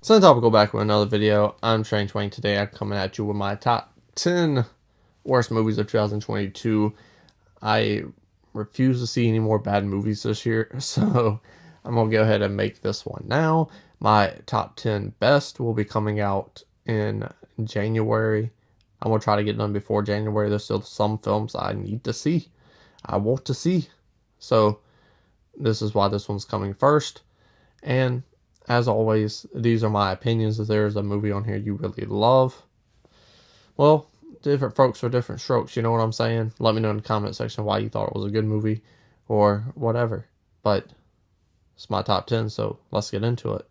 So the topic, go back with another video. I'm Strange Wang. Today I'm coming at you with my top 10 worst movies of 2022. I refuse to see any more bad movies this year, so I'm going to go ahead and make this one now. My top 10 best will be coming out in January. I'm going to try to get done before January. There's still some films I need to see. I want to see. So this is why this one's coming first. And as always, these are my opinions. If there's a movie on here you really love, well, different folks for different strokes, you know what I'm saying? Let me know in the comment section why you thought it was a good movie or whatever. But it's my top 10, so let's get into it.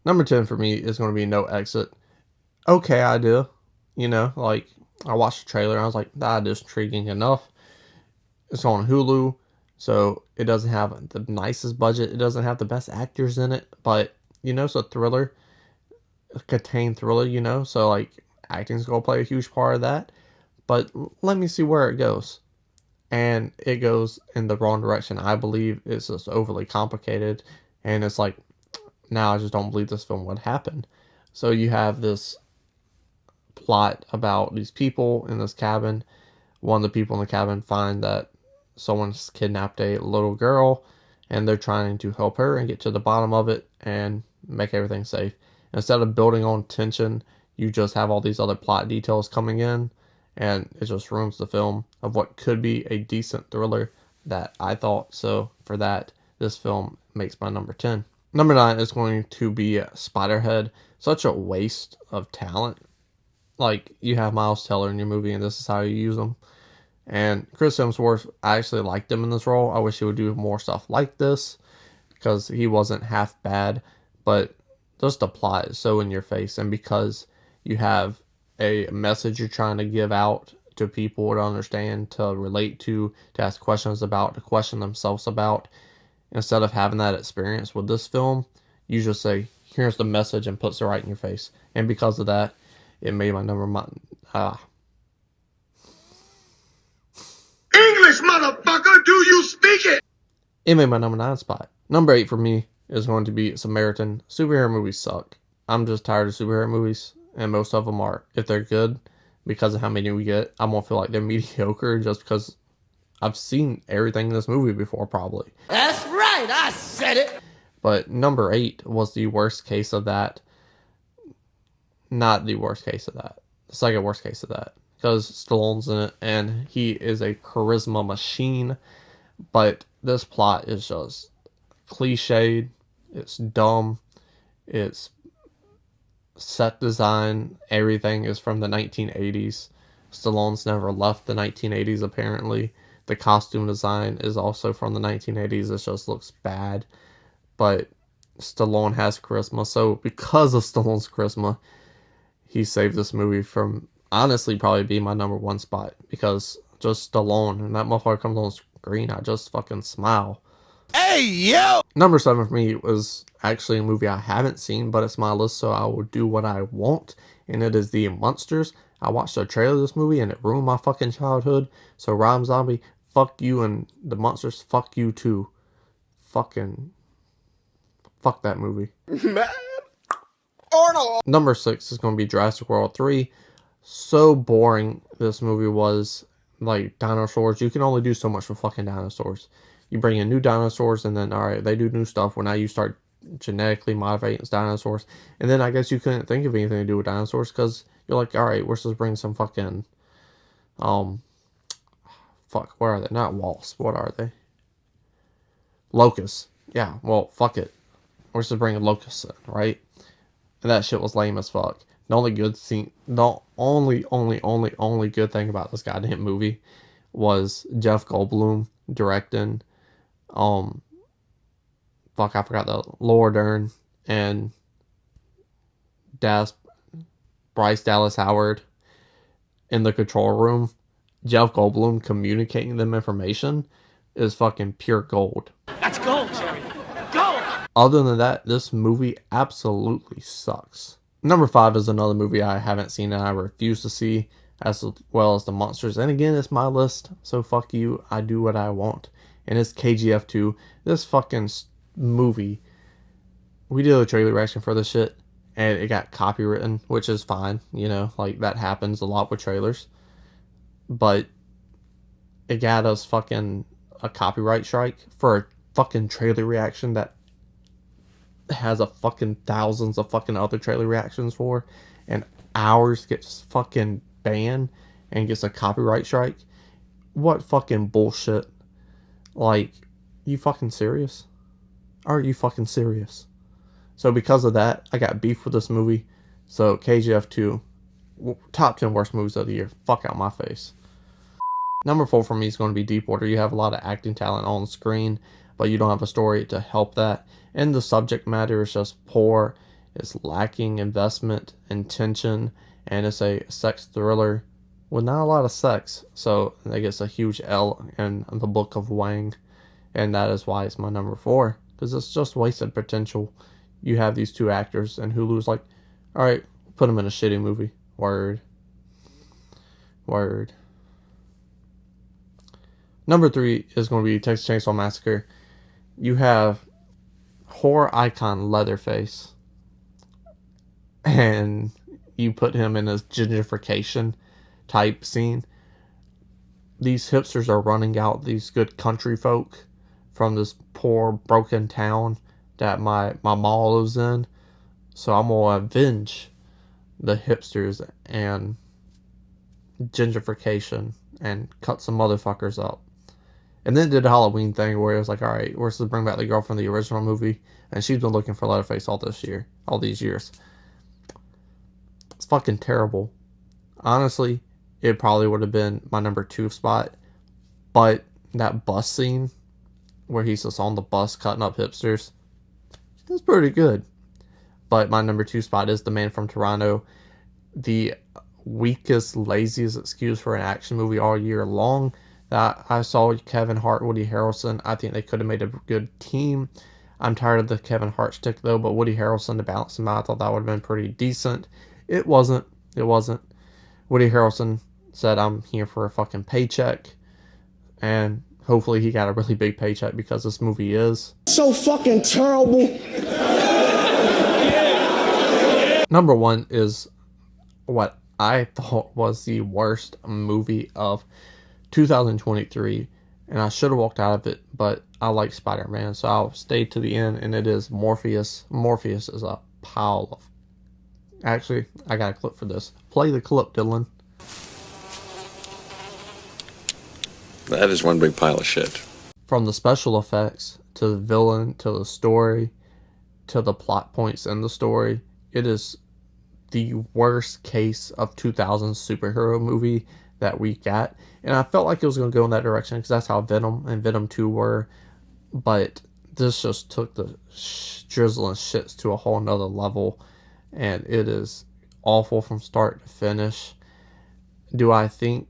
Number 10 for me is going to be No Exit. Okay idea. You know, like, I watched the trailer and I was like, that is intriguing enough. It's on Hulu, so it doesn't have the nicest budget. It doesn't have the best actors in it, but, you know, it's a thriller, a contained thriller, you know, so, like, acting's going to play a huge part of that. But let me see where it goes. And it goes in the wrong direction. I believe it's just overly complicated, and it's like, now I just don't believe this film would happen. So you have this plot about these people in this cabin. One of the people in the cabin find that someone's kidnapped a little girl, and they're trying to help her and get to the bottom of it and make everything safe. Instead of building on tension, you just have all these other plot details coming in, and it just ruins the film of what could be a decent thriller that I thought. So for that, this film makes my number 10. Number 9 is going to be Spiderhead. Such a waste of talent. Like, you have Miles Teller in your movie, and this is how you use them. And Chris Hemsworth, I actually liked him in this role. I wish he would do more stuff like this, because he wasn't half bad, but just the plot is so in your face, and because you have a message you're trying to give out to people to understand, to relate to ask questions about, to question themselves about, instead of having that experience with this film, you just say, here's the message, and puts it right in your face. And because of that, it made my number English, motherfucker, do you speak it? It made my number 9 spot. Number 8 for me is going to be Samaritan. Superhero movies suck. I'm just tired of superhero movies, and most of them are, if they're good, because of how many we get, I'm gonna feel like they're mediocre just because I've seen everything in this movie before, probably. That's right, I said it. But number 8 was the worst case of that. Not the worst case of that. The second worst case of that. Because Stallone's in it, and he is a charisma machine. But this plot is just cliched. It's dumb. It's set design. Everything is from the 1980s. Stallone's never left the 1980s, apparently. The costume design is also from the 1980s. It just looks bad. But Stallone has charisma. So because of Stallone's charisma, he saved this movie from honestly probably being my number 1 spot. Because just Stallone, and that motherfucker comes on screen, I just fucking smile. Hey, yo! Number 7 for me was actually a movie I haven't seen, but it's my list, so I will do what I want. And it is The Monsters. I watched a trailer of this movie, and it ruined my fucking childhood. So Rob Zombie, fuck you, and The Monsters, fuck you too. Fuck that movie. Man. Arnold. Number 6 is going to be Jurassic World 3. So boring this movie was. Like, dinosaurs. You can only do so much with fucking dinosaurs. You bring in new dinosaurs, and then, alright, they do new stuff. Well, now you start genetically modifying dinosaurs. And then I guess you couldn't think of anything to do with dinosaurs, because you're like, alright, we're supposed to bring some fucking, fuck, where are they? Not wasps. What are they? Locusts. Yeah, well, fuck it. We're supposed to bring locusts in, right? And that shit was lame as fuck. The only good scene, the only good thing about this goddamn movie was Jeff Goldblum directing, fuck, I forgot the Laura Dern and Bryce Dallas Howard in the control room. Jeff Goldblum communicating them information is fucking pure gold. That's gold, Jerry. Gold! Other than that, this movie absolutely sucks. Number 5 is another movie I haven't seen and I refuse to see, as well as The Monsters. And again, it's my list, so fuck you. I do what I want. and it's KGF 2. This fucking movie, we did a trailer reaction for this shit, and it got copywritten, which is fine, you know, like that happens a lot with trailers. But it got us fucking a copyright strike for a fucking trailer reaction that has a fucking thousands of fucking other trailer reactions for, and ours gets fucking banned and gets a copyright strike. What fucking bullshit. Like, you fucking serious? Are you fucking serious? So because of that, I got beef with this movie. So KGF 2, top 10 worst movies of the year. Fuck out my face. Number 4 for me is going to be Deepwater. You have a lot of acting talent on screen, but you don't have a story to help that. And the subject matter is just poor. It's lacking investment and tension, and it's a sex thriller with not a lot of sex. So I guess a huge L in the book of Wang, and that is why it's my number 4, because it's just wasted potential. You have these two actors, and Hulu's like, all right, put them in a shitty movie. Word. Word. Number 3 is going to be Texas Chainsaw Massacre. You have horror icon Leatherface, and you put him in a gentrification type scene. These hipsters are running out these good country folk from this poor broken town that my mall lives in. So I'm gonna avenge the hipsters and gentrification and cut some motherfuckers up. And then did a Halloween thing where it was like, all right, we're supposed to bring back the girl from the original movie, and she's been looking for Leatherface all these years. It's fucking terrible. Honestly, it probably would have been my number 2 spot, but that bus scene where he's just on the bus cutting up hipsters, that's pretty good. But my number 2 spot is The Man from Toronto. The weakest, laziest excuse for an action movie all year long. That I saw Kevin Hart, Woody Harrelson. I think they could have made a good team. I'm tired of the Kevin Hart stick though, but Woody Harrelson to balance him out, I thought that would have been pretty decent. It wasn't. It wasn't. Woody Harrelson said, I'm here for a fucking paycheck. And hopefully he got a really big paycheck, because this movie is so fucking terrible. Number 1 is what I thought was the worst movie of 2023, and I should have walked out of it, but I like Spider-Man, so I'll stay to the end, and it is Morpheus. Morpheus is a pile of... Actually, I got a clip for this. Play the clip, Dylan. That is one big pile of shit. From the special effects, to the villain, to the story, to the plot points in the story, it is the worst case of 2000 superhero movie that we got. And I felt like it was going to go in that direction, because that's how Venom and Venom 2 were. But this just took the drizzling shits to a whole nother level. And it is awful from start to finish. Do I think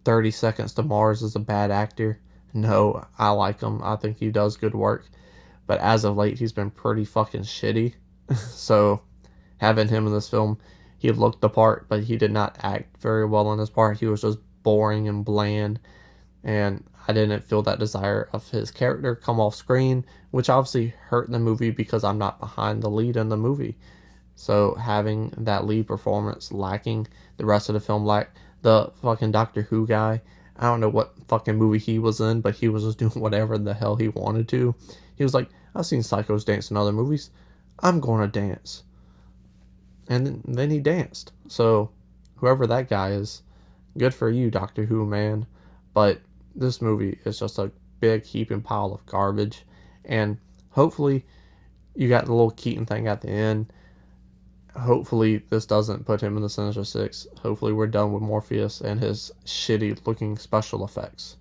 30 Seconds to Mars is a bad actor? No, I like him. I think he does good work. But as of late, he's been pretty fucking shitty. So having him in this film, he looked the part, but he did not act very well in his part. He was just boring and bland, and I didn't feel that desire of his character come off screen, which obviously hurt the movie because I'm not behind the lead in the movie. So having that lead performance lacking, the rest of the film lacked. The fucking Doctor Who guy, I don't know what fucking movie he was in, but he was just doing whatever the hell he wanted to. He was like, I've seen psychos dance in other movies, I'm going to dance. And then he danced. So whoever that guy is, good for you, Doctor Who, man. But this movie is just a big heaping pile of garbage. And hopefully you got the little Keaton thing at the end. Hopefully this doesn't put him in the Sinister Six. Hopefully we're done with Morpheus and his shitty looking special effects.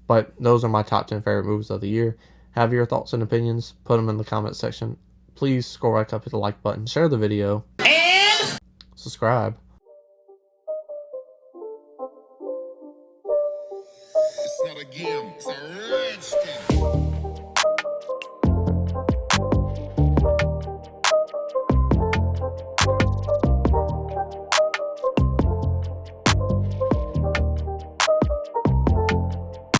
But those are my top 10 favorite movies of the year. Have your thoughts and opinions. Put them in the comment section. Please scroll right up, hit the like button, share the video, and subscribe. It's not a game, it's a rich thing.